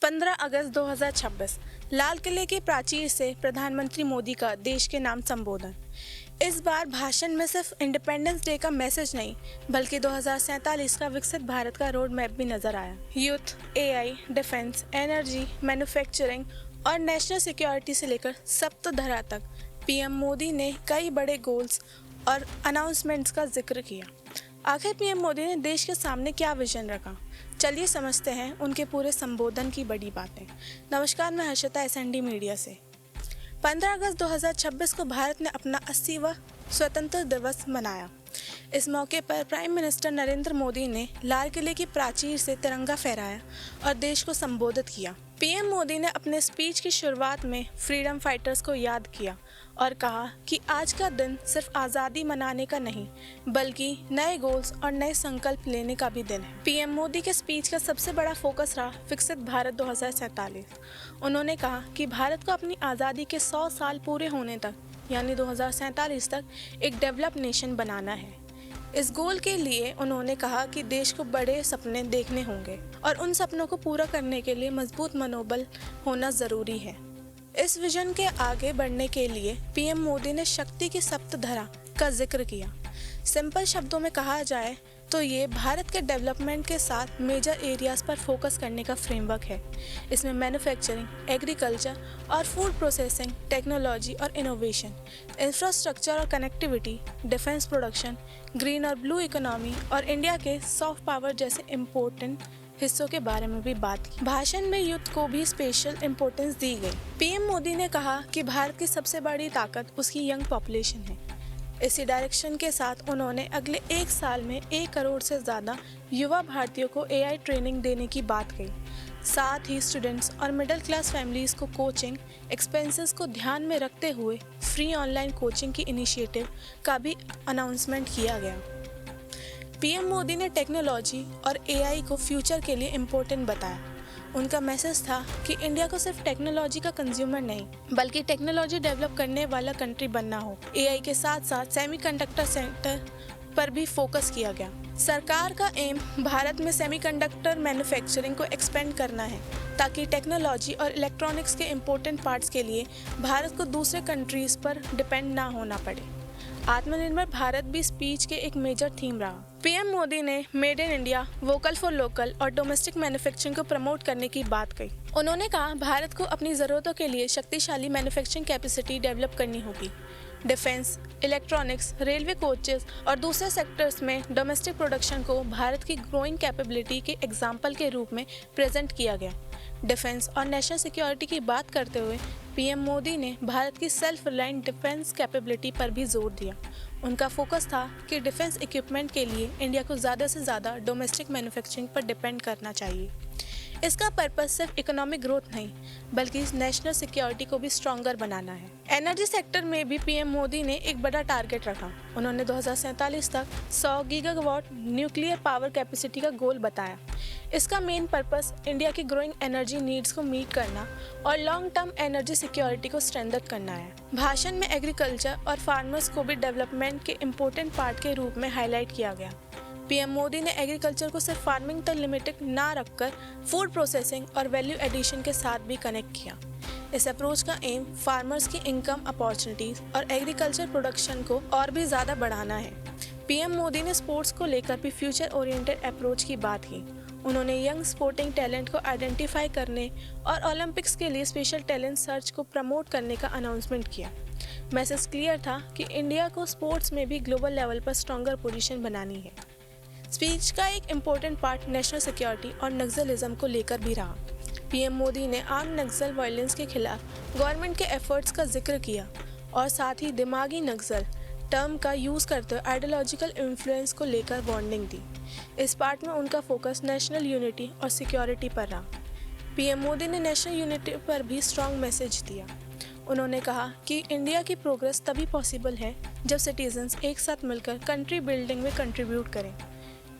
15 अगस्त 2026 लाल किले के प्राचीर से प्रधानमंत्री मोदी का देश के नाम संबोधन। इस बार भाषण में सिर्फ इंडिपेंडेंस डे का मैसेज नहीं बल्कि 2047 का विकसित भारत का रोड मैप भी नजर आया। Youth, AI, defence, energy, manufacturing और नेशनल सिक्योरिटी से लेकर सप्तधरा तक पीएम मोदी ने कई बड़े गोल्स और अनाउंसमेंट्स का जिक्र किया। आखिर पीएम मोदी ने देश के सामने क्या विजन रखा, चलिए समझते हैं उनके पूरे संबोधन की बड़ी बातें। नमस्कार, मैं हर्षिता एसएनडी मीडिया से। 15 अगस्त 2026 को भारत ने अपना 80वां स्वतंत्रता दिवस मनाया। इस मौके पर प्राइम मिनिस्टर नरेंद्र मोदी ने लाल किले की प्राचीर से तिरंगा फहराया और देश को संबोधित किया। पीएम मोदी ने अपने स्पीच की शुरुआत में फ्रीडम फाइटर्स को याद किया और कहा कि आज का दिन सिर्फ आज़ादी मनाने का नहीं बल्कि नए गोल्स और नए संकल्प लेने का भी दिन है। पीएम मोदी के स्पीच का सबसे बड़ा फोकस रहा विकसित भारत 2047। उन्होंने कहा कि भारत को अपनी आज़ादी के 100 साल पूरे होने तक यानी 2047 तक एक डेवलप नेशन बनाना है। इस गोल के लिए उन्होंने कहा कि देश को बड़े सपने देखने होंगे और उन सपनों को पूरा करने के लिए मजबूत मनोबल होना ज़रूरी है। इस विजन के आगे बढ़ने के लिए पीएम मोदी ने शक्ति की सप्तधरा का जिक्र किया। सिंपल शब्दों में कहा जाए तो ये भारत के डेवलपमेंट के साथ मेजर एरियाज पर फोकस करने का फ्रेमवर्क है। इसमें मैन्युफैक्चरिंग, एग्रीकल्चर और फूड प्रोसेसिंग, टेक्नोलॉजी और इनोवेशन, इंफ्रास्ट्रक्चर और कनेक्टिविटी, डिफेंस प्रोडक्शन, ग्रीन और ब्लू इकोनॉमी और इंडिया के सॉफ्ट पावर जैसे इम्पोर्टेंट हिस्सों के बारे में भी बात की। भाषण में यूथ को भी स्पेशल इम्पोर्टेंस दी गई। पीएम मोदी ने कहा कि भारत की सबसे बड़ी ताकत उसकी यंग पॉपुलेशन है। इसी डायरेक्शन के साथ उन्होंने अगले 1 साल में 1 करोड़ से ज़्यादा युवा भारतीयों को एआई ट्रेनिंग देने की बात कही। साथ ही स्टूडेंट्स और मिडिल क्लास फैमिलीज़ को कोचिंग एक्सपेंसेस को ध्यान में रखते हुए फ्री ऑनलाइन कोचिंग की इनिशिएटिव का भी अनाउंसमेंट किया गया। पीएम मोदी ने टेक्नोलॉजी और एआई को फ्यूचर के लिए इम्पोर्टेंट बताया। उनका मैसेज था कि इंडिया को सिर्फ टेक्नोलॉजी का कंज्यूमर नहीं बल्कि टेक्नोलॉजी डेवलप करने वाला कंट्री बनना हो। एआई के साथ साथ सेमीकंडक्टर सेक्टर पर भी फोकस किया गया। सरकार का एम भारत में सेमीकंडक्टर मैन्युफैक्चरिंग को एक्सपेंड करना है ताकि टेक्नोलॉजी और इलेक्ट्रॉनिक्स के इम्पोर्टेंट पार्ट्स के लिए भारत को दूसरे कंट्रीज पर डिपेंड ना होना पड़े। आत्मनिर्भर भारत भी स्पीच के एक मेजर थीम रहा। पीएम मोदी ने made in India, vocal for local और डोमेस्टिक मैन्युफैक्चरिंग को प्रमोट करने की बात कही। उन्होंने कहा भारत को अपनी ज़रूरतों के लिए शक्तिशाली मैन्युफैक्चरिंग कैपेसिटी डेवलप करनी होगी। डिफेंस, इलेक्ट्रॉनिक्स, रेलवे कोचेस और दूसरे सेक्टर्स में डोमेस्टिक प्रोडक्शन को भारत की ग्रोइंग कैपेबिलिटी के एग्जाम्पल के रूप में प्रेजेंट किया गया। डिफेंस और नेशनल सिक्योरिटी की बात करते हुए पीएम मोदी ने भारत की सेल्फ रिलायंट डिफेंस कैपेबिलिटी पर भी जोर दिया। उनका फोकस था कि डिफेंस इक्विपमेंट के लिए इंडिया को ज़्यादा से ज़्यादा डोमेस्टिक मैन्युफैक्चरिंग पर डिपेंड करना चाहिए। इसका पर्पस सिर्फ इकोनॉमिक ग्रोथ नहीं बल्कि नेशनल सिक्योरिटी को भी स्ट्रॉन्गर बनाना है। एनर्जी सेक्टर में भी पीएम मोदी ने एक बड़ा टारगेट रखा। उन्होंने 2047 तक 100 गीगावाट न्यूक्लियर पावर कैपेसिटी का गोल बताया। इसका मेन पर्पस इंडिया की ग्रोइंग एनर्जी नीड्स को मीट करना और लॉन्ग टर्म एनर्जी सिक्योरिटी को स्ट्रेंथन करना है। भाषण में एग्रीकल्चर और फार्मर्स को भी डेवलपमेंट के इम्पोर्टेंट पार्ट के रूप में हाईलाइट किया गया। पीएम मोदी ने एग्रीकल्चर को सिर्फ फार्मिंग तक लिमिटेड ना रखकर फूड प्रोसेसिंग और वैल्यू एडिशन के साथ भी कनेक्ट किया। इस अप्रोच का एम फार्मर्स की इनकम अपॉर्चुनिटीज और एग्रीकल्चर प्रोडक्शन को और भी ज़्यादा बढ़ाना है। पीएम मोदी ने स्पोर्ट्स को लेकर भी फ्यूचर ओरिएंटेड अप्रोच की बात की। उन्होंने यंग स्पोर्टिंग टैलेंट को आइडेंटिफाई करने और ओलंपिक्स के लिए स्पेशल टैलेंट सर्च को प्रमोट करने का अनाउंसमेंट किया। मैसेज क्लियर था कि इंडिया को स्पोर्ट्स में भी ग्लोबल लेवल पर स्ट्रॉन्गर पोजीशन बनानी है। स्पीच का एक इम्पोर्टेंट पार्ट नेशनल सिक्योरिटी और नक्सलिज्म को लेकर भी रहा। पीएम मोदी ने आर्म नक्सल वायलेंस के खिलाफ गवर्नमेंट के एफर्ट्स का जिक्र किया और साथ ही दिमागी नक्सल टर्म का यूज़ करते हुए आइडियोलॉजिकल इन्फ्लुएंस को लेकर वार्निंग दी। इस पार्ट में उनका फोकस नेशनल यूनिटी और सिक्योरिटी पर रहा। पीएम मोदी ने नेशनल यूनिटी पर भी स्ट्रॉन्ग मैसेज दिया। उन्होंने कहा कि इंडिया की प्रोग्रेस तभी पॉसिबल है जब सिटीजन्स एक साथ मिलकर कंट्री बिल्डिंग में कंट्रीब्यूट करें।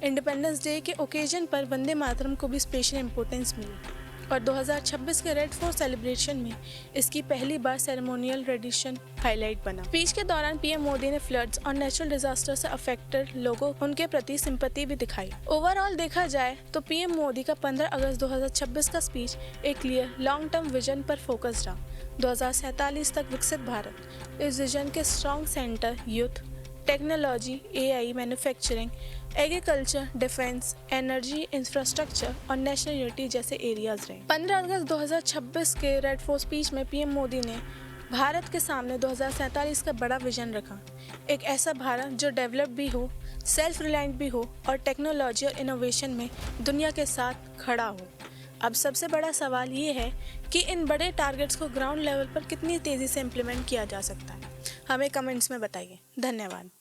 इंडिपेंडेंस डे के ओकेजन पर वंदे मातरम को भी स्पेशल इम्पोर्टेंस मिली। और 2026 के रेड फोर्ट सेलिब्रेशन में इसकी पहली बार सेरेमोनियल रेडिशन हाईलाइट बना। स्पीच के दौरान पीएम मोदी ने फ्लड्स और नेचुरल डिजास्टर से अफेक्टेड लोगों उनके प्रति सिंपैथी भी दिखाई। ओवरऑल देखा जाए तो पीएम मोदी का 15 अगस्त 2026 का स्पीच एक क्लियर लॉन्ग टर्म विजन पर फोकस्ड रहा। 2047 तक विकसित भारत, इस विजन के strong centre youth, technology, AI, manufacturing, agriculture, defence, energy, infrastructure और नेशनल यूनिटी जैसे एरियाज रहे। 15 अगस्त 2026 के रेड फोर्ट स्पीच में पीएम मोदी ने भारत के सामने 2047 का बड़ा विजन रखा। एक ऐसा भारत जो डेवलप भी हो, सेल्फ रिलायंट भी हो और टेक्नोलॉजी और इनोवेशन में दुनिया के साथ खड़ा हो। अब सबसे बड़ा सवाल ये है कि इन बड़े टारगेट्स को ग्राउंड लेवल पर कितनी तेज़ी से इम्प्लीमेंट किया जा सकता है। हमें कमेंट्स में बताइए। धन्यवाद।